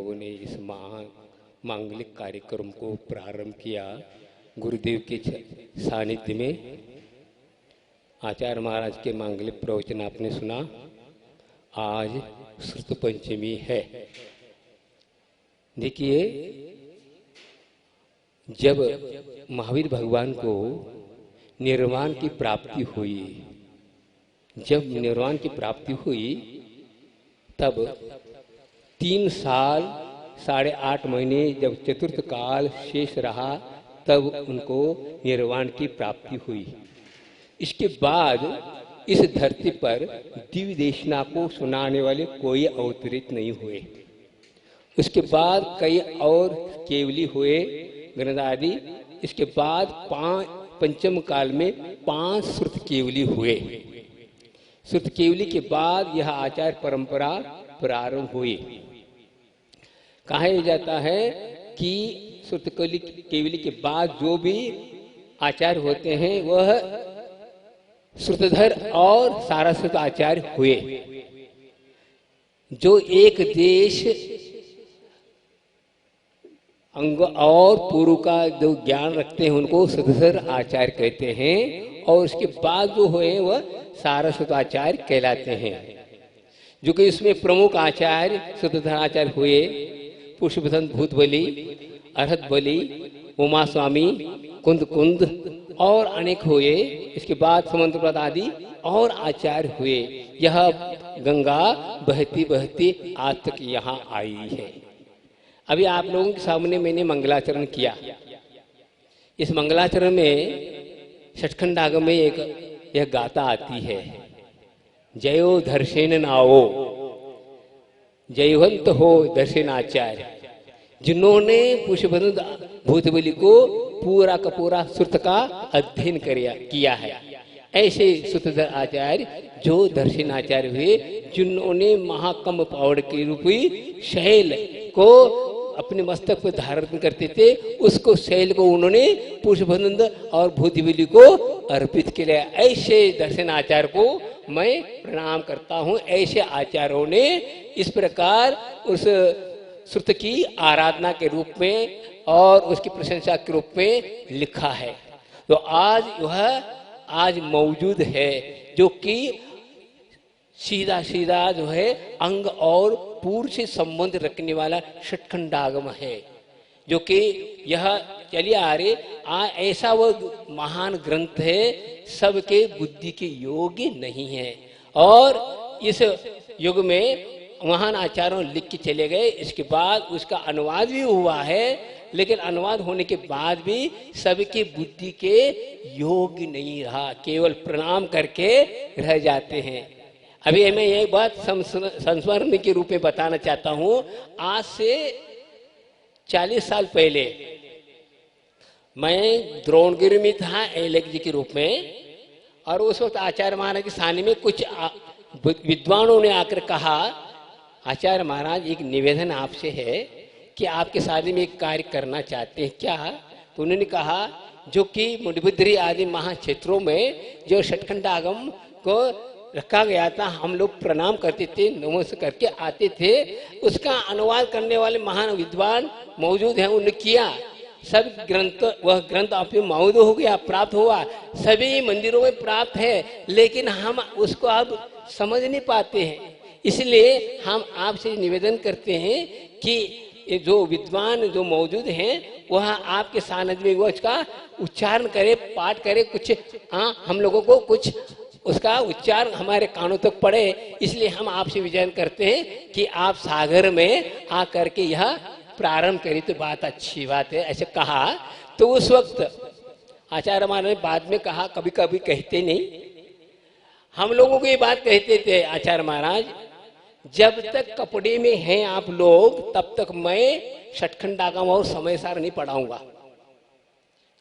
लोगों ने इस मांगलिक कार्यक्रम को प्रारंभ किया। गुरुदेव के सानिध्य में आचार्य महाराज के मांगलिक प्रवचन आपने सुना। आज श्रुत पंचमी है। देखिए, जब महावीर भगवान को निर्वाण की प्राप्ति हुई, जब निर्वाण की प्राप्ति हुई तब 3 साल 8.5 महीने जब चतुर्थ काल शेष रहा तब उनको निर्वाण की प्राप्ति हुई। इसके बाद इस धरती पर दिव्य देशना को सुनाने वाले कोई अवतरित नहीं हुए। उसके बाद कई और केवली हुए ग्रंथ आदि। इसके बाद पंचम काल में 5 श्रुत केवली हुए। श्रुत केवली के बाद यह आचार परंपरा प्रारंभ हुई। कहा जाता है कि श्रुत केवली के बाद जो भी आचार्य होते हैं वह श्रुतधर और सारस्वत आचार्य हुए। जो एक देश अंग और पूर्व का जो ज्ञान रखते हैं उनको श्रुतधर आचार्य कहते हैं, और उसके बाद जो हुए वह सारस्वत आचार्य कहलाते हैं। जो कि इसमें प्रमुख आचार्य श्रुतधर आचार्य हुए पुष्पदंत भूतबली, अरहत बलि, उमा स्वामी, कुंद और अनेक हुए। इसके बाद समंतप्रद आदि और आचार्य हुए। यह गंगा बहती बहती आज तक यहाँ आई है। अभी आप लोगों के सामने मैंने मंगलाचरण किया। इस मंगलाचरण में सचखंड आगम में एक गाथा आती है, जयो दर्शन नाओ, जयवंत हो दर्शनाचार्य। जिन्होंने पुष्पदंत भूतबली को पूरा का पूरा श्रुत का अध्ययन किया है, ऐसे श्रुतधर आचार्य जो दर्शनाचार्य हुए, जिन्होंने महाकंभ पावड़ के रूपी शैल को अपने मस्तक पर धारण करते थे, उसको शैल को उन्होंने पुष्पदंत और भूतबली को अर्पित किया। ऐसे दर्शनाचार्य को मैं प्रणाम करता हूँ। ऐसे आचार्यों ने इस प्रकार उस श्रुत की आराधना के रूप में और उसकी प्रशंसा के रूप में लिखा है। तो आज वह आज मौजूद है, जो कि सीधा सीधा जो है अंग और पूर्व से संबंध रखने वाला षटखंडागम है, जो कि यह चलिए आ रहे ऐसा वह महान ग्रंथ है, सबके बुद्धि के योग्य नहीं है। और इस युग में महान आचार्यों लिख के चले गए। इसके बाद उसका अनुवाद भी हुआ है, लेकिन अनुवाद होने के बाद भी सबकी बुद्धि के योग्य नहीं रहा, केवल प्रणाम करके रह जाते हैं। अभी मैं यह बात संस्मरण के रूप में बताना चाहता हूँ। आज से 40 साल पहले मैं द्रोणगिरी में था एलेक जी के रूप में, और उस वक्त आचार्य महाराज के सामने में कुछ विद्वानों ने आकर कहा, आचार्य महाराज एक निवेदन आपसे है कि आपके शादी में एक कार्य करना चाहते हैं क्या? तो उन्होंने कहा, जो कि मुंडबिद्री आदि महाक्षेत्रों में जो षटखंड आगम को रखा गया था, हम लोग प्रणाम करते थे, नमस्कार करके आते थे, उसका अनुवाद करने वाले महान विद्वान मौजूद हैं, उन्होंने किया। सब ग्रंथ, वह ग्रंथ आप में मौजूद हो गया, प्राप्त हुआ, सभी मंदिरों में प्राप्त है, लेकिन हम उसको अब समझ नहीं पाते हैं। इसलिए हम आपसे निवेदन करते हैं कि जो विद्वान जो मौजूद हैं वह आपके सानिध्य में वो उसका उच्चारण करे, पाठ करे, कुछ हम लोगों को कुछ उसका उच्चारण हमारे कानों तक पड़े। इसलिए हम आपसे विजन करते हैं कि आप सागर में आकर के यह प्रारंभ करें, तो बात अच्छी बात है, ऐसे कहा। तो उस वक्त आचार्य महाराज ने बाद में कहा, कभी कभी कहते नहीं, हम लोगों को ये बात कहते थे, आचार्य महाराज जब तक कपड़े में हैं आप लोग तब तक मैं षटखंड आगम और समय सार नहीं पढ़ाऊंगा।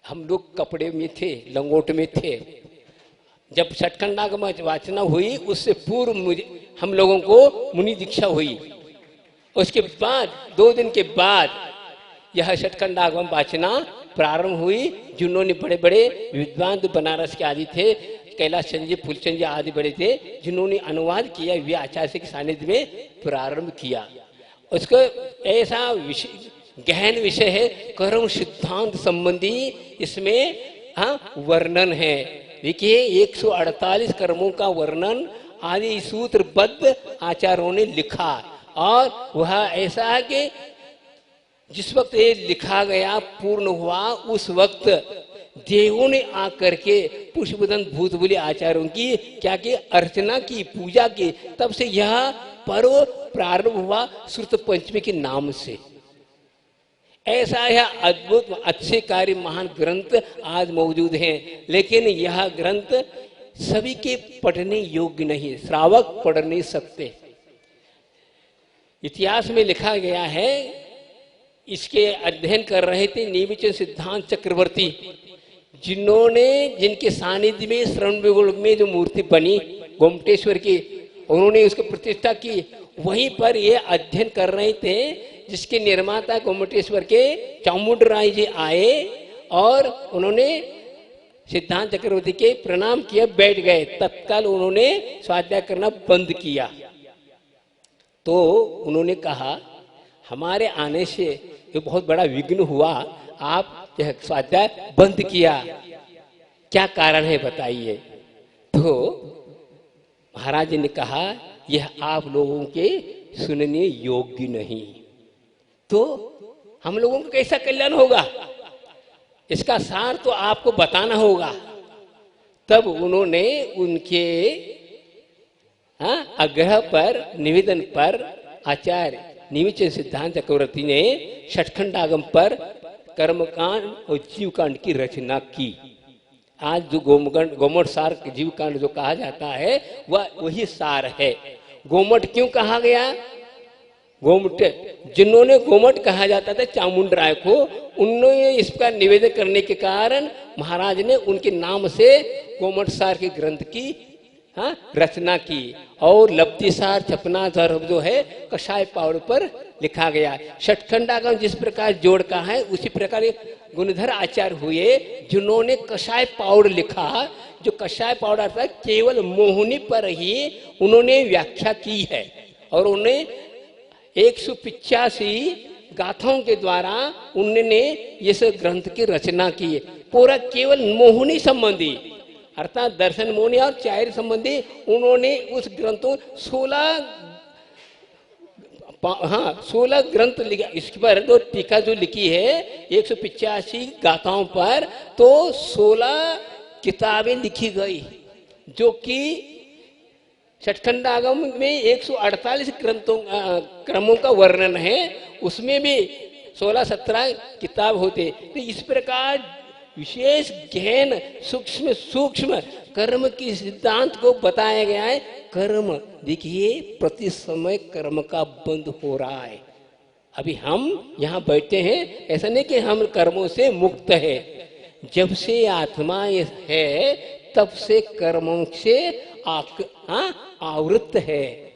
हम लोग कपड़े में थे, लंगोट में थे। जब षटखंड आगम वाचना हुई उससे पूर्व हम लोगों को मुनि दीक्षा हुई। उसके बाद 2 दिन के बाद यह षटखंड आगम वाचना प्रारंभ हुई। जिन्होंने बड़े बड़े विद्वान बनारस के आदि थे, कैलाश चंद्र जी, फूलचंद जी आदि बड़े थे, जिन्होंने अनुवाद किया, वे आचार्य के सानिध्य में प्रारंभ किया। उसको ऐसा गहन विषय है, कर्म सिद्धांत संबंधी इसमें वर्णन है। देखिए 148 कर्मों का वर्णन आदि सूत्रबद्ध आचार्यों ने लिखा, और वह ऐसा है कि जिस वक्त ये लिखा गया पूर्ण हुआ उस वक्त देवों ने आकर के पुष्पदंत भूतबली आचार्यों की क्या की अर्चना की, पूजा की। तब से यह पर्व प्रारंभ हुआ श्रुत पंचमी के नाम से। ऐसा यह अद्भुत अच्छे कार्य महान ग्रंथ आज मौजूद हैं, लेकिन यह ग्रंथ सभी के पढ़ने योग्य नहीं, श्रावक पढ़ नहीं सकते। इतिहास में लिखा गया है, इसके अध्ययन कर रहे थे नीविचन सिद्धांत चक्रवर्ती, जिनके सानिध्य में श्रवण में जो मूर्ति बनी गोमटेश्वर की, उन्होंने उसकी प्रतिष्ठा की। वहीं पर ये अध्ययन कर रहे थे, जिसके निर्माता गोमटेश्वर के चामुंडराय जी आए और उन्होंने सिद्धांत चक्रवर्ती के प्रणाम किया, बैठ गए। तत्काल उन्होंने स्वाध्याय करना बंद किया। तो उन्होंने कहा, हमारे आने से ये बहुत बड़ा विघ्न हुआ, आप यह स्वाध्याय बंद किया, क्या कारण है बताइए। तो महाराज ने कहा, यह आप लोगों के सुनने योग्य नहीं, तो हम लोगों का कैसा कल्याण होगा, इसका सार तो आपको बताना होगा। तब उन्होंने उनके आग्रह पर, निवेदन पर आचार्य नीविचन सिद्धांत चक्रवर्ती ने षटखंडागम पर कर्मकांड और जीवकांड की रचना की। आज जो गोमठ सार जीवकांड जो कहा जाता है वह वही सार है। गोमठ क्यों कहा गया? गोमठ, जिन्होंने गोमठ कहा जाता था चामुंडराय को, उन्होंने इसका निवेदन करने के कारण महाराज ने उनके नाम से गोमठ सार के ग्रंथ की रचना की। और लब्धि सार छपना सर्व जो है कषाय पावड़ पर लिखा गया। षटखंडागम जिस प्रकार जोड़ का है, उसी प्रकार गुणधर आचार्य हुए जिन्होंने कषाय पावड़ लिखा। जो कषाय पावड़ था केवल मोहिनी पर ही उन्होंने व्याख्या की है, और उन्हें 185 गाथाओं के द्वारा उन्होंने इस ग्रंथ की रचना की। पूरा केवल मोहिनी संबंधी, अर्थात दर्शन मोहिनी और चार संबंधी उन्होंने उस ग्रंथों 16 ग्रंथ लिखा। इस पर तो टीका जो लिखी है 185 गाथाओं पर, तो 16 किताबें लिखी गई, जो कि षटखंडागम में 148 क्रमों का वर्णन है, उसमें भी 16-17 किताब होते। तो इस प्रकार विशेष गहन सूक्ष्म सूक्ष्म कर्म की सिद्धांत को बताया गया है। कर्म देखिए प्रति समय कर्म का बंद हो रहा है। अभी हम यहाँ बैठे हैं, ऐसा नहीं कि हम कर्मों से मुक्त है। जब से आत्मा है तब से कर्मों से आवृत है।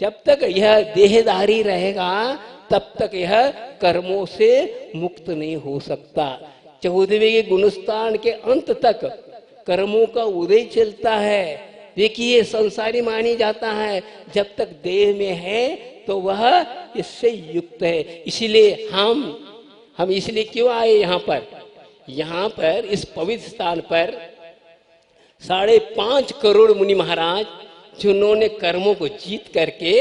जब तक यह देहधारी रहेगा तब तक यह कर्मों से मुक्त नहीं हो सकता। 14वें गुणस्थान के अंत तक कर्मों का उदय चलता है। देखिए संसारी मानी जाता है, जब तक देह में है तो वह इससे युक्त है। इसीलिए हम इसलिए क्यों आए यहाँ पर इस पवित्र स्थान पर 5.5 करोड़ मुनि महाराज, जिन्होंने कर्मों को जीत करके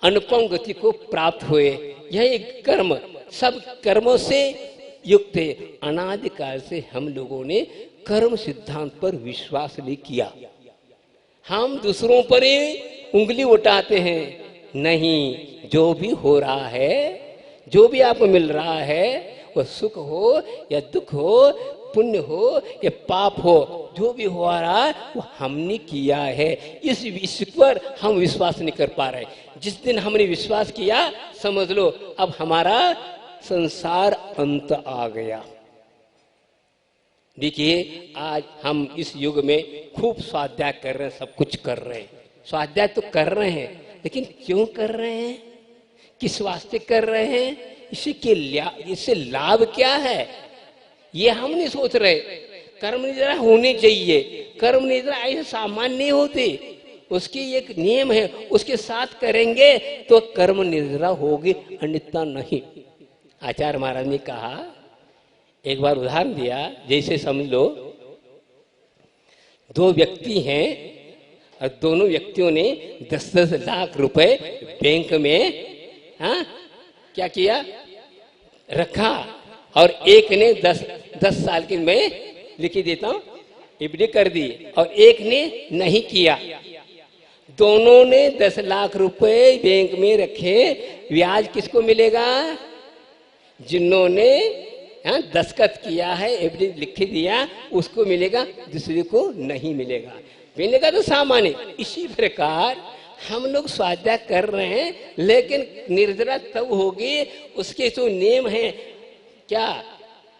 अनुपम गति को प्राप्त हुए। यह एक कर्म सब कर्मों से युक्त है। अनादिकाल से हम लोगों ने कर्म सिद्धांत पर विश्वास नहीं किया। हम दूसरों पर ही उंगली उठाते हैं। नहीं, जो भी हो रहा है, जो भी आपको मिल रहा है, वह सुख हो या दुख हो, पुण्य हो या पाप हो, जो भी हो रहा है वो हमने किया है। इस विषय पर हम विश्वास नहीं कर पा रहे। जिस दिन हमने विश्वास किया, समझ लो अब हमारा संसार अंत आ गया। देखिए आज हम इस युग में खूब स्वाध्याय कर रहे हैं, सब कुछ कर रहे हैं। स्वाध्याय तो कर रहे हैं, लेकिन क्यों कर रहे हैं, किस वास्ते कर रहे हैं, इससे लाभ क्या है, ये हम नहीं सोच रहे। कर्म निद्रा होनी चाहिए। कर्म निद्रा ऐसे सामान्य नहीं होती। उसकी एक नियम है, उसके साथ करेंगे तो कर्म निद्रा होगी, अन्यथा नहीं। आचार्य महाराज ने कहा, एक बार उदाहरण दिया, जैसे समझ लो दो व्यक्ति हैं और दोनों व्यक्तियों ने 10-10 लाख रुपए बैंक में क्या किया, रखा, और एक ने 10 साल के मैं लिखी देता हूं एफडी कर दी, और एक ने नहीं किया। दोनों ने 10 लाख रुपए बैंक में रखे, ब्याज किसको मिलेगा? जिन्होंने दस्तखत किया है, एफडी लिख दिया, उसको मिलेगा, दूसरे को नहीं मिलेगा। मिलेगा तो सामान्य। इसी प्रकार हम लोग स्वाध्याय कर रहे हैं, लेकिन निर्जरा तब होगी, उसके जो नियम है, क्या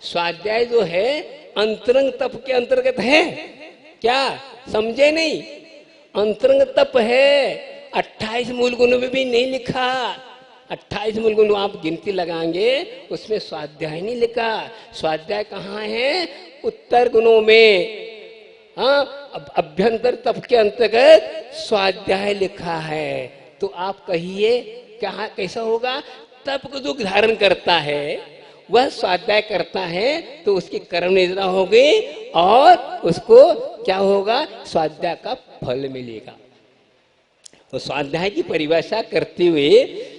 स्वाध्याय जो है अंतरंग तप के अंतर्गत है, क्या समझे नहीं? अंतरंग तप है। 28 मूल गुणों में भी नहीं लिखा। 28 मूल गुण आप गिनती लगाएंगे, उसमें स्वाध्याय नहीं लिखा। स्वाध्याय कहाँ है? उत्तर गुणों में। अभ्यंतर तप के अंतर्गत स्वाध्याय लिखा है। तो आप कहिए क्या कैसा होगा? तप को जो धारण करता है वह स्वाध्याय करता है, तो उसकी कर्म निद्रा होगी और उसको क्या होगा? स्वाध्याय का फल मिलेगा। तो स्वाध्याय की परिभाषा करते हुए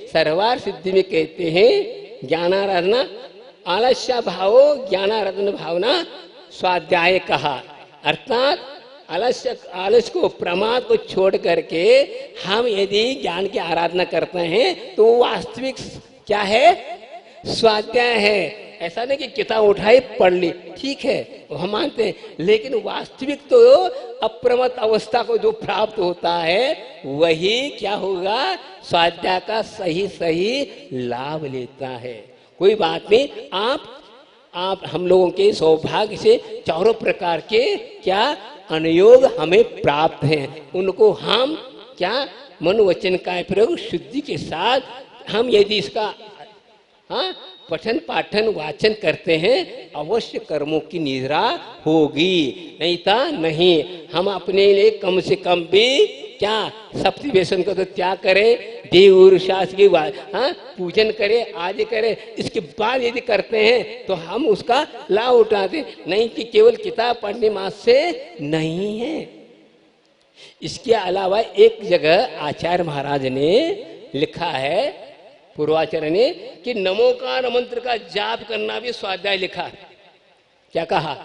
सर्वार सिद्धि में कहते हैं, ज्ञानाराधना आलस्य भावो ज्ञानाराधना भावना स्वाध्याय कहा। अर्थात आलस्य को, प्रमाद को छोड़ करके हम यदि ज्ञान की आराधना करते हैं तो वास्तविक क्या है? स्वाध्याय है। ऐसा नहीं कि किताब उठाई पढ़ ली, ठीक है वो हम मानते हैं, लेकिन वास्तविक तो अप्रमत्त अवस्था को जो प्राप्त होता है वही क्या होगा? स्वाध्याय का सही सही लाभ लेता है। कोई बात नहीं, आप हम लोगों के सौभाग्य से चारों प्रकार के क्या अनुयोग हमें प्राप्त हैं, उनको हम क्या मन वचन का प्रयोग शुद्धि के साथ हम यदि इसका पठन पाठन वाचन करते हैं, अवश्य कर्मों की निद्रा होगी, नहीं तो नहीं। हम अपने लिए कम से कम भी क्या सप्ति व्यसन का तो त्याग करें, देव शास्त्र की पूजन करें, आदि करें, इसके बाद यदि करते हैं तो हम उसका लाभ उठाते, नहीं कि केवल किताब पढ़ने मात्र से नहीं है। इसके अलावा एक जगह आचार्य महाराज ने लिखा है, पूर्वाचार्य ने, कि नमोकार मंत्र का जाप करना भी स्वाध्याय लिखा। क्या कहा?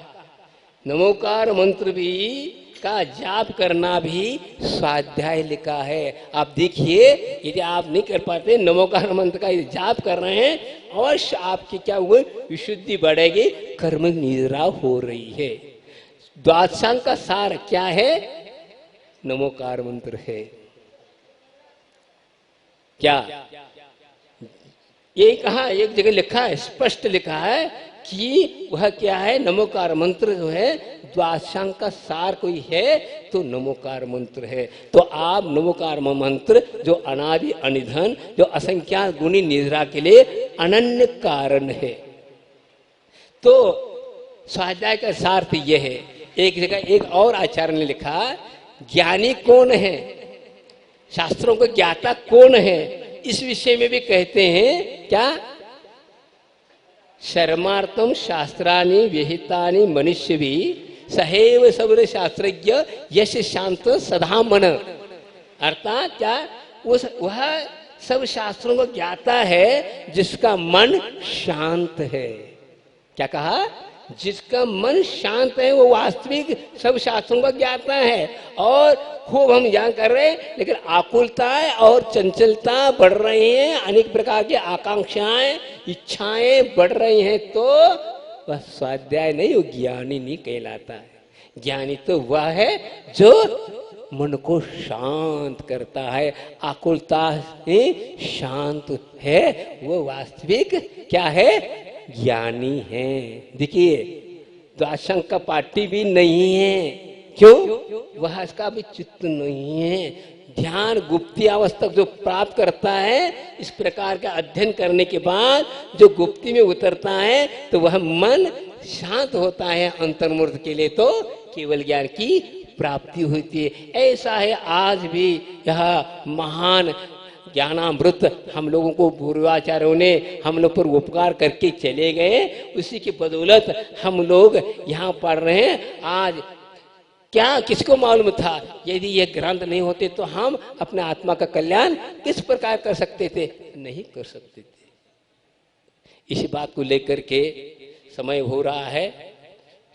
नमोकार मंत्र भी का जाप करना भी स्वाध्याय लिखा है। आप देखिए, यदि आप नहीं कर पाते नमोकार मंत्र का जाप कर रहे हैं, अवश्य आपकी क्या हुए? विशुद्धि बढ़ेगी, कर्म निद्रा हो रही है। द्वादशांग का सार क्या है? नमोकार मंत्र है। क्या ये कहा? एक जगह लिखा है, स्पष्ट लिखा है कि वह क्या है? नमोकार मंत्र जो है द्वादशांग का सार कोई है तो नमोकार मंत्र है। तो आप नमोकार मंत्र जो अनादि अनिधन, जो असंख्यात गुणी निद्रा के लिए अनन्य कारण है। तो स्वाध्याय का सार तो यह है। एक जगह एक और आचार्य ने लिखा, ज्ञानी कौन है, शास्त्रों को ज्ञाता कौन है, इस विषय में भी कहते हैं क्या? शर्मार्थम शास्त्रानि विहितानि मनुष्य भी सहैव सर्व शास्त्रज्ञ यश शांत सदा मन। अर्थात क्या? वह सब शास्त्रों को ज्ञाता है जिसका मन शांत है। क्या कहा? जिसका मन शांत है वो वास्तविक सब शास्त्रों का ज्ञाता है। और खूब हम ज्ञान कर रहे हैं, लेकिन आकुलता और चंचलता बढ़ रही हैं, अनेक प्रकार की आकांक्षाएं इच्छाएं बढ़ रही हैं, तो वह स्वाध्याय नहीं, वो ज्ञानी नहीं कहलाता है। ज्ञानी तो वह है जो मन को शांत करता है, आकुलता शांत है, वो वास्तविक क्या है? ज्ञानी है। देखिए, द्वादशांग का पाठी भी नहीं है। क्यों? वह इसका भी चित्त नहीं है। ध्यान गुप्ती अवस्था जो प्राप्त करता है, इस प्रकार का अध्ययन करने के बाद जो गुप्ती में उतरता है तो वह मन शांत होता है। अंतर्मूर्त के लिए तो केवल ज्ञान की प्राप्ति होती है। ऐसा है आज भी यह महान ज्ञानामृत हम लोगों को पूर्वाचार्यों ने हम लोग पर उपकार करके चले गए, उसी की बदौलत हम लोग यहाँ पढ़ रहे हैं। आज क्या किसको मालूम था यदि ये ग्रंथ नहीं होते तो हम अपने आत्मा का कल्याण किस प्रकार कर सकते थे? नहीं कर सकते थे। इसी बात को लेकर के समय हो रहा है,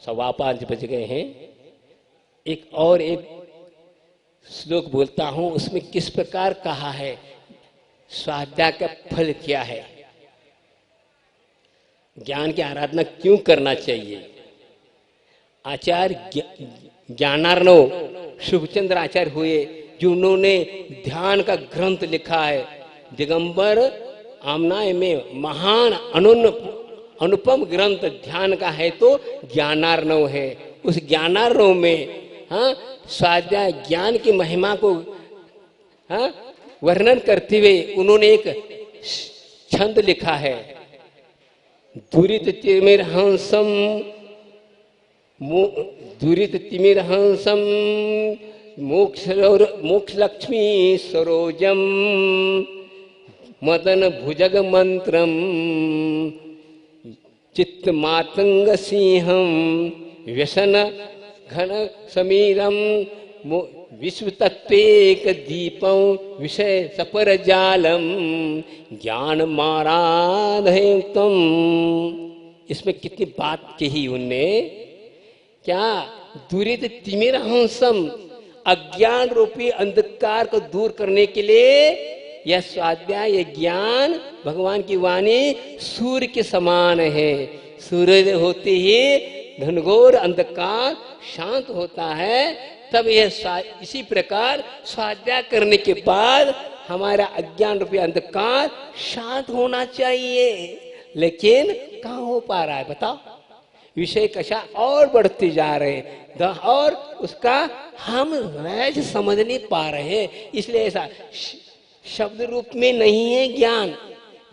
5:15 बज गए हैं। एक श्लोक बोलता हूं, उसमें किस प्रकार कहा है, स्वाध्याय का फल क्या है, ज्ञान की आराधना क्यों करना चाहिए। आचार्य ज्ञानार्णव शुभचंद्र आचार्य हुए, जिन्होंने ध्यान का ग्रंथ लिखा है। दिगंबर आमनाय में महान अनुपम ग्रंथ ध्यान का है तो ज्ञानार्णव है। उस ज्ञानार्णव में स्वाध्याय ज्ञान की महिमा को वर्णन करते हुए उन्होंने एक छंद लिखा है, दुरित तिमिर हंसम मोक्ष लक्ष्मी सरोजम मदन भुजग मंत्रम चित्त मातंग सिंहम व्यसन घन समीरम विश्व तत्वेक दीपं विषय सपर जालम ज्ञान माराधयतम। इसमें कितनी बात कही उनने। क्या दुरित तिमिर हंसम, अज्ञान रूपी अंधकार को दूर करने के लिए यह स्वाध्याय, यह ज्ञान, भगवान की वाणी सूर्य के समान है। सूर्य होते ही घनघोर अंधकार शांत होता है। तब यह इसी प्रकार स्वाध्याय करने के बाद हमारा अज्ञान रूपी अंधकार शांत होना चाहिए। लेकिन कहाँ हो पा रहा है बताओ? विषय कशा और बढ़ते जा रहे हैं और उसका हम रहस्य समझ नहीं पा रहे हैं। इसलिए ऐसा शब्द रूप में नहीं है ज्ञान,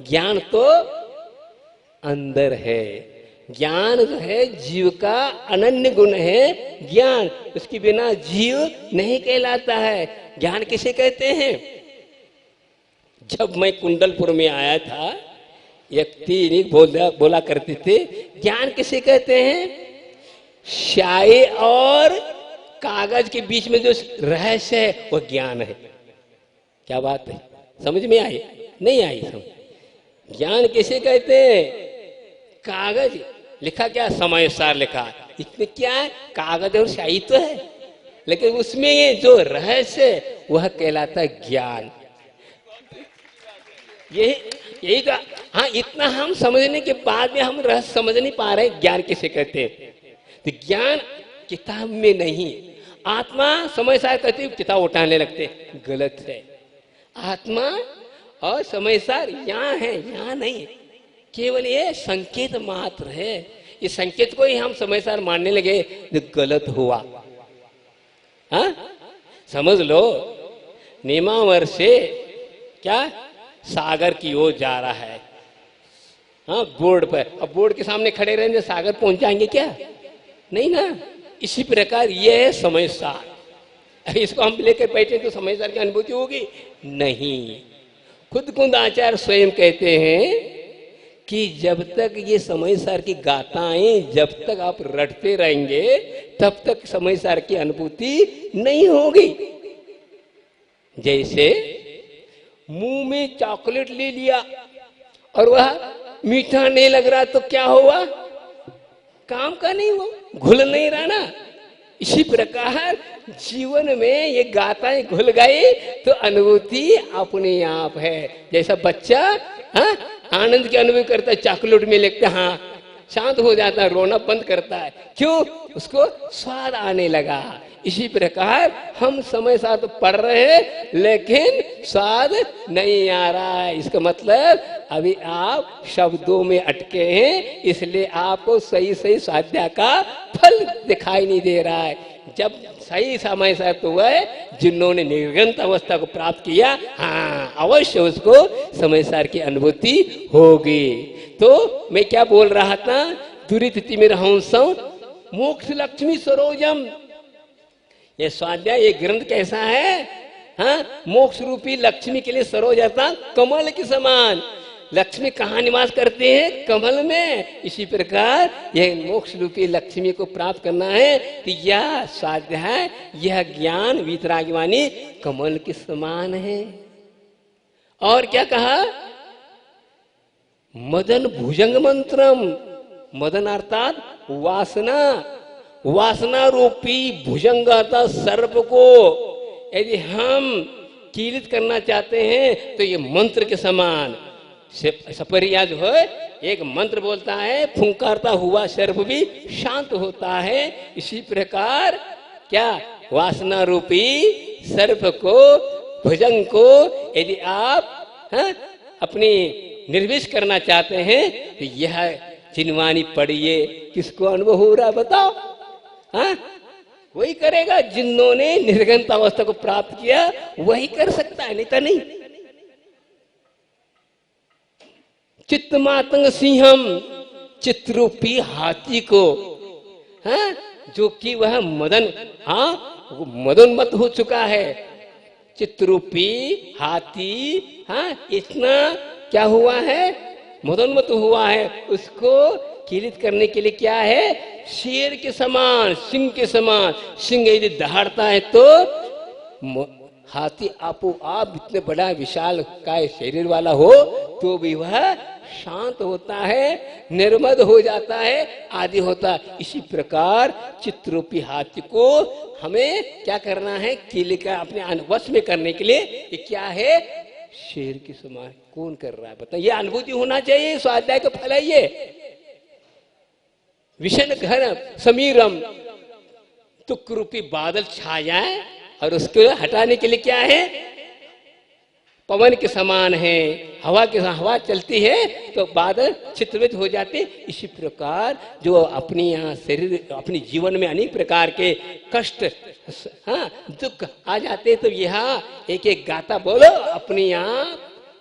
ज्ञान तो अंदर है। ज्ञान जो है जीव का अनन्य गुण है। ज्ञान उसके बिना जीव नहीं कहलाता है। ज्ञान किसे कहते हैं? जब मैं कुंडलपुर में आया था, व्यक्ति बोला करते थे, ज्ञान किसे कहते हैं? स्याही और कागज के बीच में जो रहस्य है वो ज्ञान है। क्या बात है, समझ में आई? नहीं आई समझ? ज्ञान किसे कहते हैं? कागज लिखा क्या, समय सार लिखा, इसमें क्या है? कागज और स्याही तो है, लेकिन उसमें ये जो रहस्य है वह कहलाता है ज्ञान। यही तो। हाँ, इतना हम समझने के बाद में हम रहस्य समझ नहीं पा रहे ज्ञान किसे कहते हैं। तो ज्ञान किताब में नहीं, आत्मा समय सार कहते किताब उठाने लगते, गलत है। आत्मा और समय सार यहाँ है, यहाँ नहीं। केवल ये संकेत मात्र है। इस संकेत को ही हम समय सार मानने लगे जो गलत हुआ। हाँ, समझ लो, नेमावर से क्या सागर की ओर जा रहा है। हाँ, बोर्ड पर, अब बोर्ड के सामने खड़े रहेंगे सागर पहुंच जाएंगे क्या? नहीं ना। इसी प्रकार ये है समय सार। इसको हम लेकर बैठे तो समय सार की अनुभूति होगी नहीं। खुद आचार्य स्वयं कहते हैं कि जब तक ये समय सार की गाथाएं जब तक आप रटते रहेंगे तब तक समय सार की अनुभूति नहीं होगी। जैसे मुंह में चॉकलेट ले लिया और वह मीठा नहीं लग रहा तो क्या हुआ? काम का नहीं, वो घुल नहीं रहा ना। इसी प्रकार जीवन में ये गाथाएं घुल गई तो अनुभूति अपने आप है। जैसा बच्चा आनंद की अनुभूति करता है, चॉकलेट में लेते हाँ शांत हो जाता है, रोना बंद करता है। क्यों? उसको स्वाद आने लगा। इसी प्रकार हम समय साथ पढ़ रहे हैं लेकिन स्वाद नहीं आ रहा है। इसका मतलब अभी आप शब्दों में अटके हैं, इसलिए आपको सही सही स्वाध्याय का फल दिखाई नहीं दे रहा है। जब सही समय साथ हुआ है, जिन्होंने निर्गंत अवस्था को प्राप्त किया, हाँ अवश्य उसको समय सार की अनुभूति होगी। तो मैं क्या बोल रहा था? दुरित तिमिर हंसम मोक्ष लक्ष्मी सरोजम। ये स्वाध्याय, ये ग्रंथ कैसा है? हाँ, मोक्ष रूपी लक्ष्मी के लिए सरोजता कमल के समान। लक्ष्मी कहाँ निवास करते हैं? कमल में। इसी प्रकार यह मोक्ष रूपी लक्ष्मी को प्राप्त करना है तो यह स्वाध्याय, यह ज्ञान वीतरागवाणी कमल के समान है। और क्या कहा? मदन भुजंग मंत्रम। मदन अर्थात वासना, वासना रूपी भुजंग अर्थात सर्प को यदि हम कीलित करना चाहते हैं तो ये मंत्र के समान सपरिया जो है एक मंत्र बोलता है, फुंकारता हुआ सर्प भी शांत होता है। इसी प्रकार क्या वासना रूपी सर्प को, भुजंग को यदि आप अपनी निर्विष करना चाहते हैं तो यह चिन्वानी पढ़िए। किसको अनुभव हो रहा बताओ? हाँ, वही करेगा जिन्होंने निर्गंत अवस्था को प्राप्त किया, वही कर सकता है, नहीं तो नहीं। चित्तमातंग सिंहम, चित्रूपी हाथी को, हाँ, जो कि वह मदन, हाँ, मदोन्मत्त हो चुका है। चित्रूपी हाथी, हाँ, इतना क्या हुआ है? मदोन्मत्त हुआ है। उसको कीलित करने के लिए क्या है? शेर के समान, सिंह के समान। सिंह यदि दहाड़ता है तो हाथी आपो आप इतने बड़ा विशाल काय शरीर वाला हो तो भी वह शांत होता है, निर्मद हो जाता है, आदि होता है। इसी प्रकार चित्रूपी हाथी को हमें क्या करना है? कीलित कर अपने वश में करने के लिए ये क्या है? शेर के समान। कौन कर रहा है बताइए? ये अनुभूति होना चाहिए। स्वाध्याय का फल है ये। विषण घन समीरम, तुक रूपी बादल छा जाए और उसको हटाने के लिए क्या है? पवन के समान है। हवा के हवा चलती है तो बादल चित्रित हो जाते। इसी प्रकार जो अपनी यहाँ शरीर, अपनी जीवन में अनेक प्रकार के कष्ट, हाँ, दुख आ जाते तो यहाँ एक एक गाता बोलो अपने यहाँ,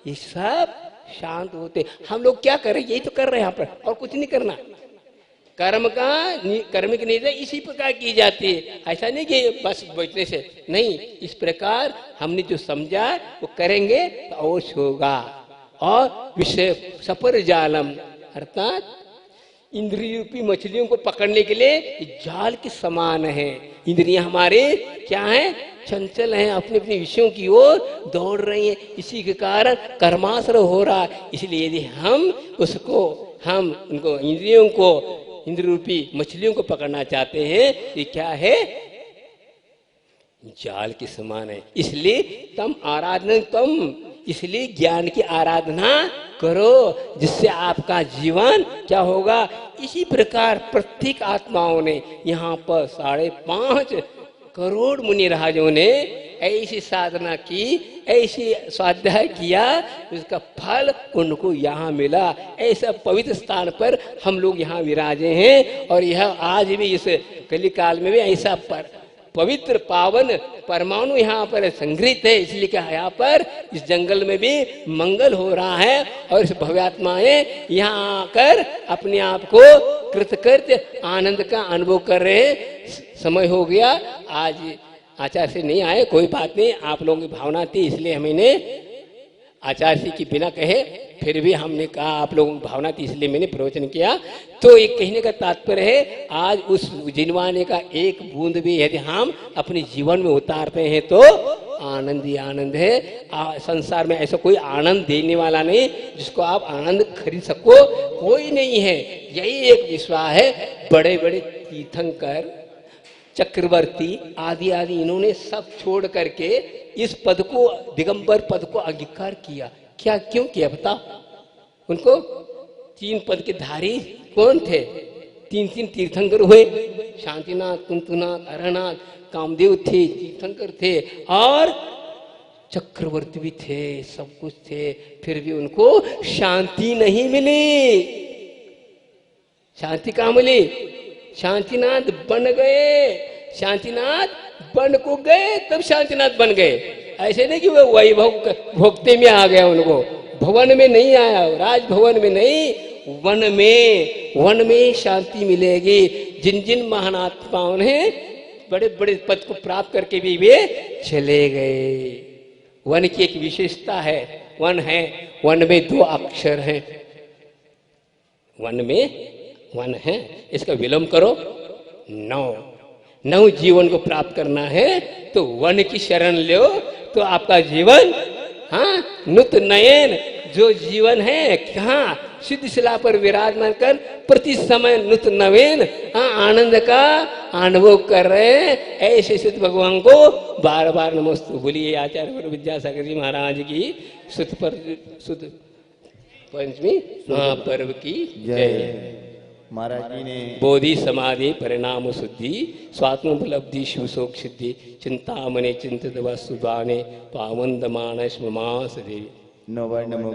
ये सब शांत होते। हम लोग क्या करें? यही तो कर रहे हैं यहाँ पर, और कुछ नहीं करना। कर्म की निंदा इसी प्रकार की जाती है। ऐसा नहीं कि बस बैठने से नहीं, इस प्रकार हमने जो समझा वो करेंगे तो अवश्य होगा। और विषय सपर जालम अर्थात इंद्रिय रूपी मछलियों को पकड़ने के लिए जाल के समान है। इंद्रियां हमारे क्या है? चंचल हैं, अपने अपने विषयों की ओर दौड़ रही हैं। इसी के कारण कर्माश्रय हो रहा है। इसलिए यदि हम उनको इंद्रियों को, इंद्र रूपी मछलियों को पकड़ना चाहते हैं, ये क्या है? जाल के समान है। इसलिए इसलिए ज्ञान की आराधना करो, जिससे आपका जीवन क्या होगा? इसी प्रकार प्रत्येक आत्माओं ने यहाँ पर 5.5 करोड़ मुनि राजों ने ऐसी साधना की, ऐसी स्वाध्याय किया, उसका फल उनको यहाँ मिला। ऐसा पवित्र स्थान पर हम लोग यहाँ विराजे हैं। और यह आज भी इस कलिकाल में भी ऐसा पवित्र पावन परमाणु यहाँ पर संग्रहित है। इसलिए क्या यहाँ पर इस जंगल में भी मंगल हो रहा है और इस भव्यात्माएं यहाँ आकर अपने आप को कृतकृत्य आनंद का अनुभव कर रहे हैं। समय हो गया, आज आचार्य से नहीं आए, कोई बात नहीं, आप लोगों की भावना थी इसलिए हमने आचार्य जी की बिना कहे फिर भी हमने कहा, आप लोगों की भावना थी इसलिए मैंने प्रवचन किया। तो एक कहने का तात्पर्य है, आज उस जिनवाने का एक बूंद भी यदि हम अपने जीवन में उतारते हैं तो आनंद ही आनंद है। संसार में ऐसा कोई आनंद देने वाला नहीं जिसको आप आनंद खरीद सको, कोई नहीं है। यही एक विश्वास है। बड़े बड़े तीर्थंकर, चक्रवर्ती आदि आदि इन्होंने सब छोड़ करके इस पद को, दिगंबर पद को अंगीकार किया। क्या क्यों किया बताओ? उनको 3 पद के धारी कौन थे? 3 तीर्थंकर हुए, शांतिनाथ, कुंतुनाथ, हरनाथ, कामदेव थे, तीर्थंकर थे और चक्रवर्ती भी थे, सब कुछ थे। फिर भी उनको शांति नहीं मिली। शांति कहाँ मिली? शांतिनाथ बन गए, शांतिनाथ बन को गए तब शांतिनाथ बन गए। ऐसे नहीं कि वो वैभव भोक्ते में आ गया, उनको भवन में नहीं आया, राजभवन में नहीं, वन में शांति मिलेगी। जिन जिन महान आत्माओं ने बड़े बड़े पद को प्राप्त करके भी वे चले गए। वन की एक विशेषता है, वन है, वन में 2 अक्षर हैं, वन में वन है, इसका विलोम करो 9। 9 जीवन को प्राप्त करना है तो वन की शरण लो तो आपका जीवन, हाँ, नुत नयन जो जीवन है, हाँ, सिद्ध शिला पर विराजमान कर प्रति समय नुत नवीन, हाँ, आनंद का अनुभव कर रहे हैं। ऐसे सिद्ध भगवान को बार बार नमस्तु बोलिए। आचार्य विद्यासागर जी महाराज की सुध पंचमी महापर्व की जय। महाराज जी ने बोधि समाधि परिणाम शुद्धि स्वात्मोपलब्धि शिवशोक सिद्धि चिंतामणि चिंतित वस्तुदाने पावंदमानस ममास देवी। नमो नमो